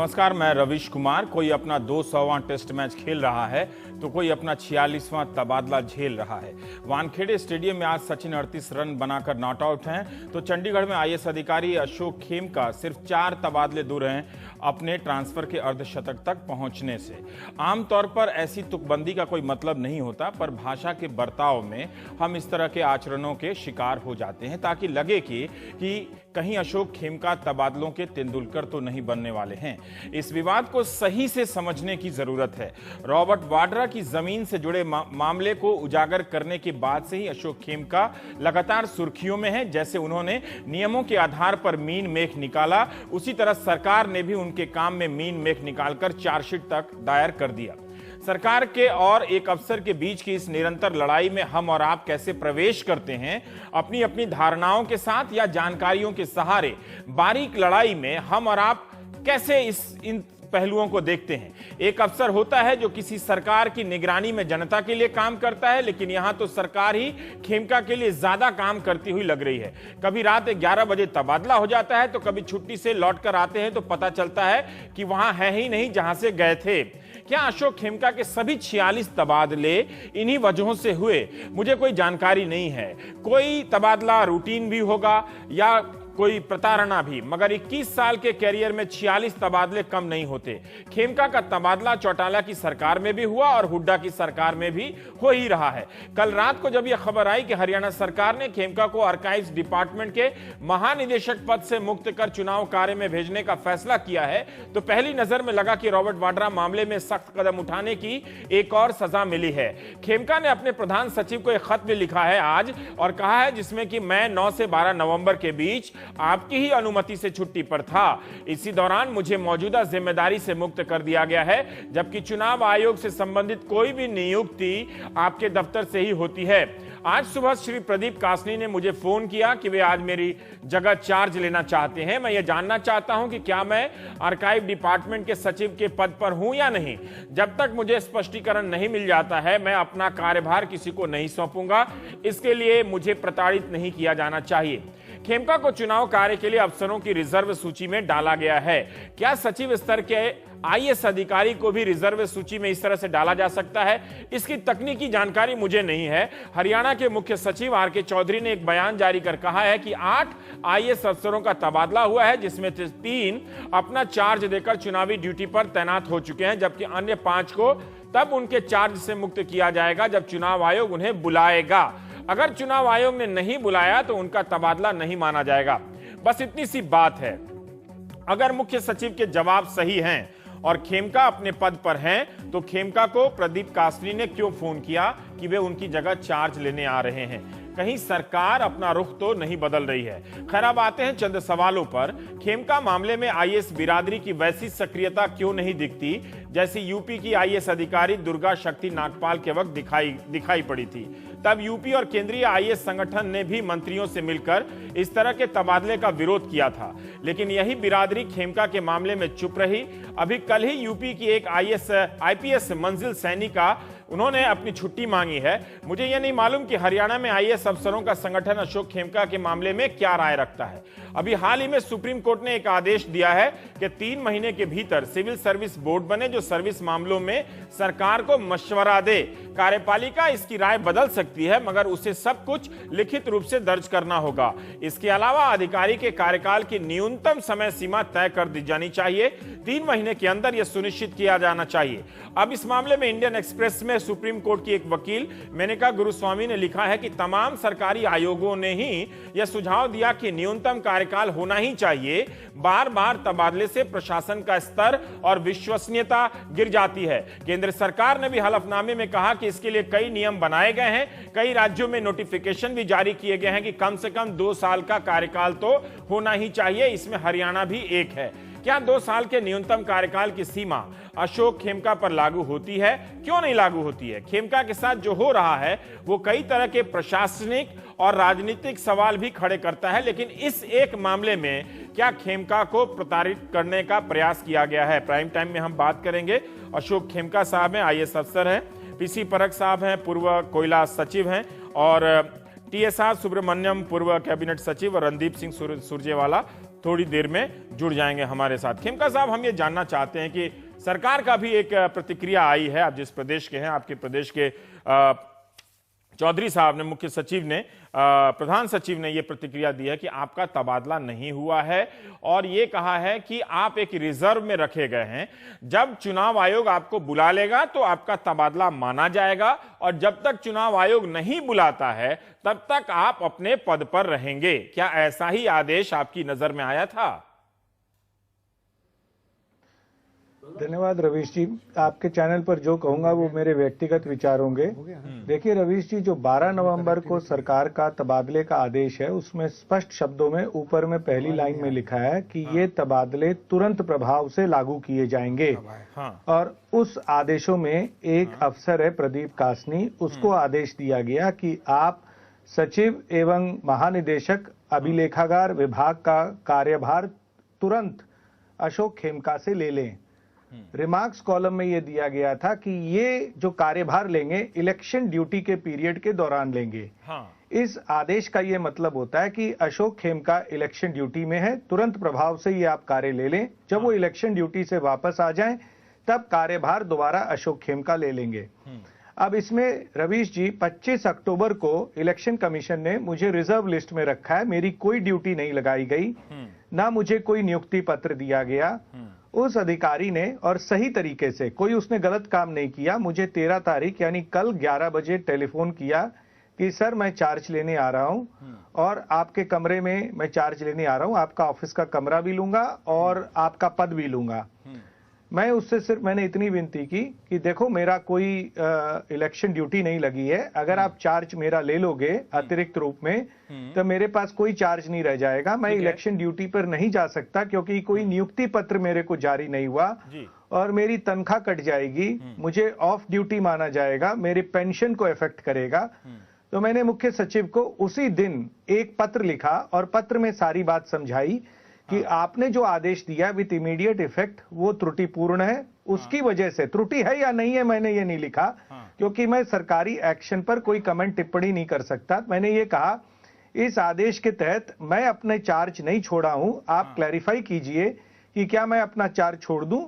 नमस्कार, मैं रविश कुमार। कोई अपना 200वां टेस्ट मैच खेल रहा है तो कोई अपना 46वां तबादला झेल रहा है। वानखेड़े स्टेडियम में आज सचिन 38 रन बनाकर नॉट आउट हैं तो चंडीगढ़ में आईएएस अधिकारी अशोक खेमका सिर्फ 4 तबादले दूर हैं अपने ट्रांसफर के अर्धशतक तक पहुंचने से। आमतौर पर ऐसी तुकबंदी का कोई मतलब नहीं होता, पर भाषा के बर्ताव में हम इस तरह के आचरणों के शिकार हो जाते हैं ताकि लगे कि कहीं अशोक खेमका तबादलों के तेंदुलकर तो नहीं बनने वाले हैं। इस विवाद को सही से समझने की जरूरत है। रॉबर्ट वाड्रा की जमीन से जुड़े मामले को उजागर करने के बाद से ही अशोक खेमका लगातार सुर्खियों में है। जैसे उन्होंने नियमों के आधार पर मीन मेख निकाला, उसी तरह सरकार ने भी उनके काम में मीन मेख निकालकर चार्जशीट तक दायर कर दिया। सरकार के और एक अफसर के बीच की इस निरंतर लड़ाई में हम और आप कैसे प्रवेश करते हैं, अपनी अपनी धारणाओं के साथ या जानकारियों के सहारे बारीक लड़ाई में हम और आप कैसे इन पहलुओं को देखते हैं। एक अफसर होता है जो किसी सरकार की निगरानी में जनता के लिए काम करता है, लेकिन यहां तो सरकार ही खेमका के लिए ज्यादा काम करती हुई लग रही है। कभी रात 11 बजे तबादला हो जाता है तो कभी छुट्टी से लौटकर आते हैं तो पता चलता है कि वहां है ही नहीं जहां से गए थे। क्या अशोक खेमका के सभी 46 तबादले इन्हीं वजहों से हुए? मुझे कोई जानकारी नहीं है। कोई तबादला रूटीन भी होगा या कोई प्रताड़ना भी, मगर 21 साल के कैरियर में 46 तबादले कम नहीं होते। खेमका का तबादला चौटाला की सरकार में भी हुआ और हुड्डा की सरकार में भी हो ही रहा है। कल रात को जब यह खबर आई कि हरियाणा सरकार ने खेमका को आर्काइव्स डिपार्टमेंट के महानिदेशक पद से मुक्त कर चुनाव कार्य में भेजने का फैसला किया है तो पहली नजर में लगा कि रॉबर्ट वाड्रा मामले में सख्त कदम उठाने की एक और सजा मिली है। खेमका ने अपने प्रधान सचिव को एक खत भी लिखा है आज और कहा है जिसमें कि मैं 9 से 12 नवंबर के बीच आपकी ही अनुमति से छुट्टी पर था। इसी दौरान मुझे मौजूदा जिम्मेदारी से मुक्त कर दिया गया है, जबकि चुनाव आयोग से संबंधित कोई भी नियुक्ति आपके दफ्तर से ही होती है। आज सुबह श्री प्रदीप कासनी ने मुझे फोन किया कि वे आज मेरी जगह चार्ज लेना चाहते हैं। मैं ये जानना चाहता हूं कि क्या मैं आर्काइव डिपार्टमेंट के सचिव के पद पर हूं या नहीं। जब तक मुझे स्पष्टीकरण नहीं मिल जाता है मैं अपना कार्यभार किसी को नहीं सौंपूंगा। इसके लिए मुझे प्रताड़ित नहीं किया जाना चाहिए। खेमका को चुनाव कार्य के लिए अफसरों की रिजर्व सूची में डाला गया है। क्या सचिव स्तर के आईएएस अधिकारी को भी रिजर्व सूची में इस तरह से डाला जा सकता है? इसकी तकनीकी जानकारी मुझे नहीं है। हरियाणा के मुख्य सचिव आरके चौधरी ने एक बयान जारी कर कहा है कि 8 आईएएस अफसरों का तबादला हुआ है, जिसमें 3 अपना चार्ज देकर चुनावी ड्यूटी पर तैनात हो चुके हैं, जबकि अन्य 5 को तब उनके चार्ज से मुक्त किया जाएगा जब चुनाव आयोग उन्हें बुलाएगा। अगर चुनाव आयोग ने नहीं बुलाया तो उनका तबादला नहीं माना जाएगा। बस इतनी सी बात है। अगर मुख्य सचिव के जवाब सही हैं और खेमका अपने पद पर हैं तो खेमका को प्रदीप कासनी ने क्यों फोन किया कि वे उनकी जगह चार्ज लेने आ रहे हैं? कहीं सरकार अपना रुख तो नहीं बदल रही है? खैर, अब आते हैं चंद सवालों पर। खेमका मामले में आईएएस बिरादरी की वैसी सक्रियता क्यों नहीं दिखती जैसी यूपी की आईएएस अधिकारी दुर्गा शक्ति नागपाल के वक्त दिखाई पड़ी थी? तब यूपी और केंद्रीय आईएएस संगठन ने भी मंत्रियों से मिलकर इस तरह के तबादले का विरोध किया था, लेकिन यही बिरादरी खेमका के मामले में चुप रही। अभी कल ही यूपी की एक आईपीएस मंजिल सैनी का उन्होंने अपनी छुट्टी मांगी है। मुझे यह नहीं मालूम कि हरियाणा में आईएएस अफसरों का संगठन अशोक खेमका के मामले में क्या राय रखता है। अभी हाल ही में सुप्रीम कोर्ट ने एक आदेश दिया है कि 3 महीने के भीतर सिविल सर्विस बोर्ड बने जो सर्विस मामलों में सरकार को मशवरा दे। कार्यपालिका इसकी राय बदल सकती है, मगर उसे सब कुछ लिखित रूप से दर्ज करना होगा। इसके अलावा अधिकारी के कार्यकाल की न्यूनतम समय सीमा तय कर दी जानी चाहिए। 3 महीने के अंदर यह सुनिश्चित किया जाना चाहिए। अब इस मामले में इंडियन एक्सप्रेस में सुप्रीम कोर्ट की एक वकील मेनका गुरुस्वामी ने लिखा है कि तमाम सरकारी आयोगों ने ही यह सुझाव दिया कि न्यूनतम कार्यकाल होना ही चाहिए। बार बार तबादले से प्रशासन का स्तर और विश्वसनीयता गिर जाती है। केंद्र सरकार ने भी हलफनामे में कहा कि इसके लिए कई नियम बनाए गए हैं। कई राज्यों में नोटिफिकेशन भी जारी किए गए हैं कि कम से कम 2 साल का कार्यकाल तो होना ही चाहिए। इसमें हरियाणा भी एक है। क्या 2 साल के न्यूनतम कार्यकाल की सीमा अशोक खेमका पर लागू होती है? क्यों नहीं लागू होती है? खेमका के साथ जो हो रहा है वो कई तरह के प्रशासनिक और राजनीतिक सवाल भी खड़े करता है, लेकिन इस एक मामले में क्या खेमका को प्रताड़ित करने का प्रयास किया गया है? प्राइम टाइम में हम बात करेंगे। अशोक खेमका साहब हैं, आईएएस अफसर हैं। पीसी परख साहब हैं, पूर्व कोयला सचिव हैं। और टीएसआर सुब्रमण्यम, पूर्व कैबिनेट सचिव। और रणदीप सिंह सुरजेवाला, थोड़ी देर में जुड़ जाएंगे हमारे साथ। खेमका साहब, हम ये जानना चाहते हैं कि सरकार का भी एक प्रतिक्रिया आई है। आप जिस प्रदेश के हैं, आपके प्रदेश के चौधरी साहब ने, मुख्य सचिव ने, प्रधान सचिव ने यह प्रतिक्रिया दी है कि आपका तबादला नहीं हुआ है और ये कहा है कि आप एक रिजर्व में रखे गए हैं। जब चुनाव आयोग आपको बुला लेगा तो आपका तबादला माना जाएगा और जब तक चुनाव आयोग नहीं बुलाता है तब तक आप अपने पद पर रहेंगे। क्या ऐसा ही आदेश आपकी नजर में आया था? धन्यवाद रवीश जी। आपके चैनल पर जो कहूंगा वो मेरे व्यक्तिगत विचार होंगे। देखिए रवीश जी, जो 12 नवंबर को सरकार का तबादले का आदेश है उसमें स्पष्ट शब्दों में ऊपर में पहली लाइन में लिखा है कि ये तबादले तुरंत प्रभाव से लागू किए जाएंगे। और उस आदेशों में एक अफसर है प्रदीप कासनी, उसको आदेश दिया गया कि आप सचिव एवं महानिदेशक अभिलेखागार विभाग का कार्यभार तुरंत अशोक खेमका से ले लें। रिमार्क्स कॉलम में यह दिया गया था कि ये जो कार्यभार लेंगे इलेक्शन ड्यूटी के पीरियड के दौरान लेंगे। इस आदेश का ये मतलब होता है कि अशोक खेमका इलेक्शन ड्यूटी में है, तुरंत प्रभाव से ये आप कार्य ले लें। जब वो इलेक्शन ड्यूटी से वापस आ जाएं तब कार्यभार दोबारा अशोक खेमका ले लेंगे। अब इसमें रवीश जी 25 अक्टूबर को इलेक्शन कमीशन ने मुझे रिजर्व लिस्ट में रखा है। मेरी कोई ड्यूटी नहीं लगाई गई, ना मुझे कोई नियुक्ति पत्र दिया गया। उस अधिकारी ने, और सही तरीके से, कोई उसने गलत काम नहीं किया, मुझे 13 तारीख यानी कल 11 बजे टेलीफोन किया कि सर मैं चार्ज लेने आ रहा हूं और आपके कमरे में मैं चार्ज लेने आ रहा हूं, आपका ऑफिस का कमरा भी लूंगा और आपका पद भी लूंगा। मैं उससे सिर्फ मैंने इतनी विनती की कि देखो मेरा कोई इलेक्शन ड्यूटी नहीं लगी है, अगर आप चार्ज मेरा ले लोगे अतिरिक्त रूप में तो मेरे पास कोई चार्ज नहीं रह जाएगा। मैं इलेक्शन ड्यूटी पर नहीं जा सकता क्योंकि कोई नियुक्ति पत्र मेरे को जारी नहीं हुआ और मेरी तनख्वाह कट जाएगी, मुझे ऑफ ड्यूटी माना जाएगा, मेरी पेंशन को इफेक्ट करेगा। तो मैंने मुख्य सचिव को उसी दिन एक पत्र लिखा और पत्र में सारी बात समझाई कि आपने जो आदेश दिया विद इमीडिएट इफेक्ट वो त्रुटिपूर्ण है। उसकी वजह से, त्रुटि है या नहीं है मैंने ये नहीं लिखा क्योंकि मैं सरकारी एक्शन पर कोई कमेंट टिप्पणी नहीं कर सकता। मैंने ये कहा इस आदेश के तहत मैं अपने चार्ज नहीं छोड़ा हूं, आप क्लैरिफाई कीजिए कि क्या मैं अपना चार्ज छोड़ दूं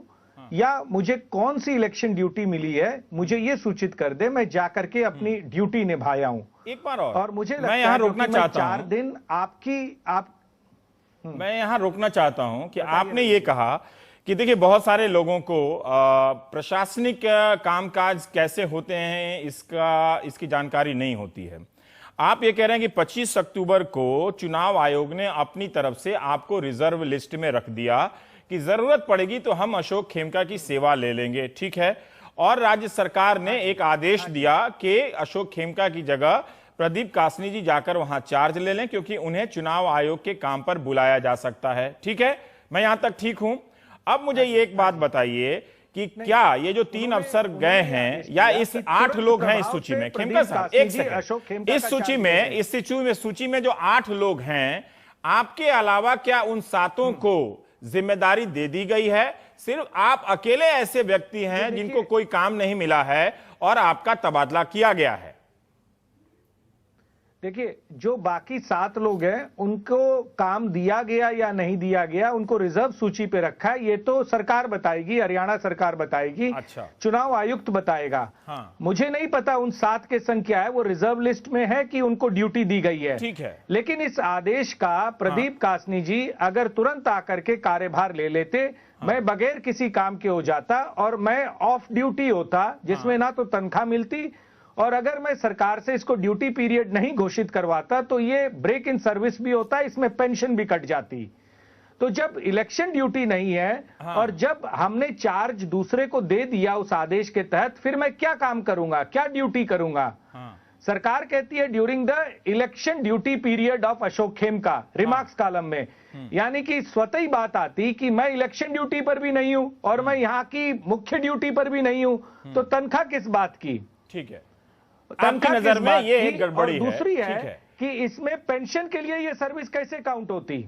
या मुझे कौन सी इलेक्शन ड्यूटी मिली है, मुझे ये सूचित कर दे, मैं जाकर के अपनी ड्यूटी निभाया हूं। एक बार और मुझे मैं यहाँ रोकना चाहता हूं, 4 दिन मैं यहां रोकना चाहता हूं कि आपने ये कहा कि देखिए बहुत सारे लोगों को प्रशासनिक कामकाज कैसे होते हैं इसकी जानकारी नहीं होती है। आप ये कह रहे हैं कि 25 अक्टूबर को चुनाव आयोग ने अपनी तरफ से आपको रिजर्व लिस्ट में रख दिया कि जरूरत पड़ेगी तो हम अशोक खेमका की सेवा ले लेंगे, ठीक है। और राज्य सरकार ने एक आदेश दिया कि अशोक खेमका की जगह प्रदीप कासनी जी जाकर वहां चार्ज ले लें क्योंकि उन्हें चुनाव आयोग के काम पर बुलाया जा सकता है, ठीक है। मैं यहां तक ठीक हूं। अब मुझे ये एक बात बताइए कि क्या ये जो 3 अफसर गए हैं या इस 8 लोग हैं इस सूची में, खेमका साहब एक सेकंड, इस सूची में जो 8 लोग हैं, आपके अलावा क्या उन 7 को जिम्मेदारी दे दी गई है? सिर्फ आप अकेले ऐसे व्यक्ति हैं जिनको कोई काम नहीं मिला है और आपका तबादला किया गया है? देखिए जो बाकी 7 लोग हैं उनको काम दिया गया या नहीं दिया गया, उनको रिजर्व सूची पे रखा है, ये तो सरकार बताएगी, हरियाणा सरकार बताएगी। अच्छा। चुनाव आयुक्त बताएगा। मुझे नहीं पता उन 7 के संख्या है, वो रिजर्व लिस्ट में है कि उनको ड्यूटी दी गई है, ठीक है। लेकिन इस आदेश का प्रदीप कासनी जी अगर तुरंत आकर के कार्यभार ले लेते, मैं बगैर किसी काम के हो जाता और मैं ऑफ ड्यूटी होता जिसमें ना तो तनख्वाह मिलती और अगर मैं सरकार से इसको ड्यूटी पीरियड नहीं घोषित करवाता तो ये ब्रेक इन सर्विस भी होता, इसमें पेंशन भी कट जाती। तो जब इलेक्शन ड्यूटी नहीं है और जब हमने चार्ज दूसरे को दे दिया उस आदेश के तहत, फिर मैं क्या काम करूंगा, क्या ड्यूटी करूंगा? सरकार कहती है during the election duty period of Ashok Khemka, remarks column में, यानी कि स्वतः ही बात आती कि मैं इलेक्शन ड्यूटी पर भी नहीं हूं और मैं यहां की मुख्य ड्यूटी पर भी नहीं हूं, तो तनख्वाह किस बात की? ठीक है, आपकी नजर में ये एक गड़बड़ी है। दूसरी है कि इसमें पेंशन के लिए ये सर्विस कैसे काउंट होती?